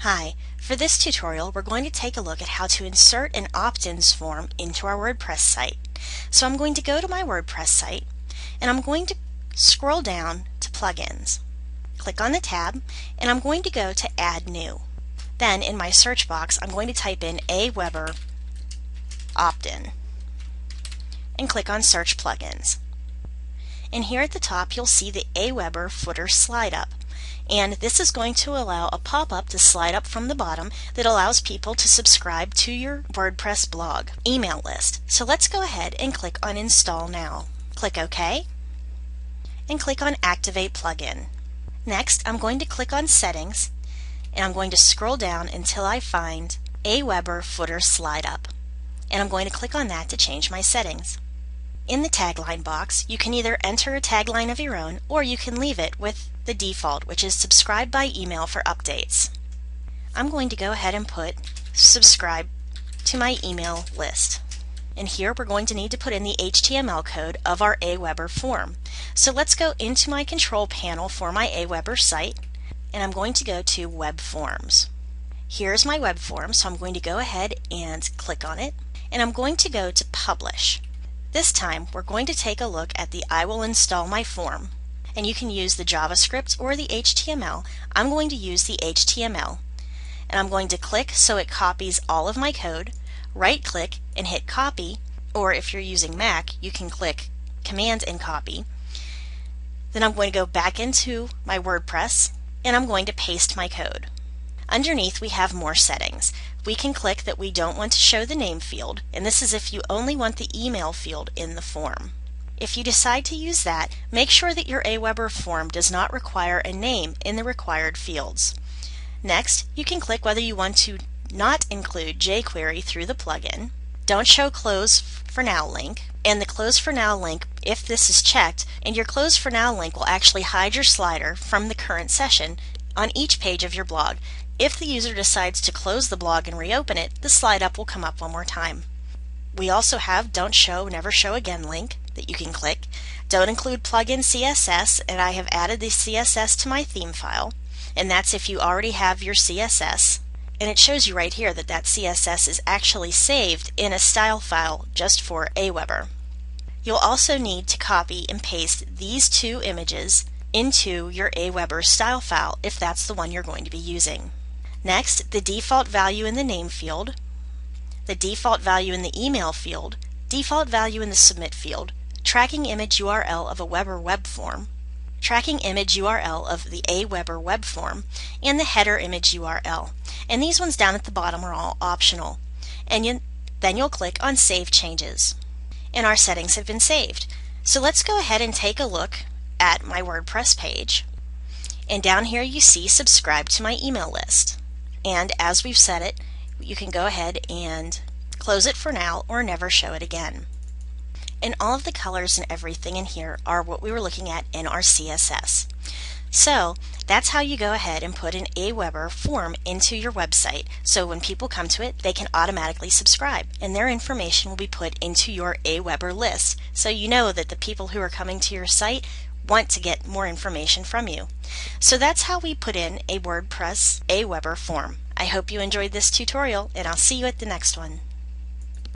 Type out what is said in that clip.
Hi, for this tutorial we're going to take a look at how to insert an opt-ins form into our WordPress site. So I'm going to go to my WordPress site and I'm going to scroll down to plugins. Click on the tab and I'm going to go to add new. Then in my search box I'm going to type in Aweber opt-in and click on search plugins. And here at the top you'll see the Aweber footer slide up. And this is going to allow a pop-up to slide up from the bottom that allows people to subscribe to your WordPress blog email list. So let's go ahead and click on Install Now. Click OK and click on Activate Plugin. Next, I'm going to click on Settings and I'm going to scroll down until I find Aweber Footer Slide Up. And I'm going to click on that to change my settings. In the tagline box, you can either enter a tagline of your own or you can leave it with the default, which is subscribe by email for updates. I'm going to go ahead and put subscribe to my email list. And here we're going to need to put in the HTML code of our Aweber form. So let's go into my control panel for my Aweber site and I'm going to go to Web Forms. Here's my web form, so I'm going to go ahead and click on it and I'm going to go to Publish. This time we're going to take a look at the I will install my form. And you can use the JavaScript or the HTML. I'm going to use the HTML. And I'm going to click so it copies all of my code, right click and hit copy, or if you're using Mac you can click Command and copy. Then I'm going to go back into my WordPress and I'm going to paste my code. Underneath we have more settings. We can click that we don't want to show the name field, and this is if you only want the email field in the form. If you decide to use that, make sure that your Aweber form does not require a name in the required fields. Next, you can click whether you want to not include jQuery through the plugin, don't show Close for Now link, and the Close for Now link, if this is checked, and your Close for Now link will actually hide your slider from the current session on each page of your blog. If the user decides to close the blog and reopen it, the slide up will come up one more time. We also have Don't Show, Never Show Again link that you can click. Don't include plugin CSS, and I have added the CSS to my theme file, and that's if you already have your CSS. And it shows you right here that that CSS is actually saved in a style file just for Aweber. You'll also need to copy and paste these two images into your Aweber style file if that's the one you're going to be using. Next, the default value in the name field, the default value in the email field, default value in the submit field, tracking image URL of a Weber web form, tracking image URL of the Aweber web form, and the header image URL. And these ones down at the bottom are all optional. And then you'll click on Save Changes. And our settings have been saved. So let's go ahead and take a look at my WordPress page. And down here you see subscribe to my email list. And as we've set it, you can go ahead and close it for now or never show it again. And all of the colors and everything in here are what we were looking at in our CSS. So that's how you go ahead and put an Aweber form into your website, so when people come to it they can automatically subscribe and their information will be put into your Aweber list, so you know that the people who are coming to your site want to get more information from you. So that's how we put in a WordPress Aweber form. I hope you enjoyed this tutorial and I'll see you at the next one.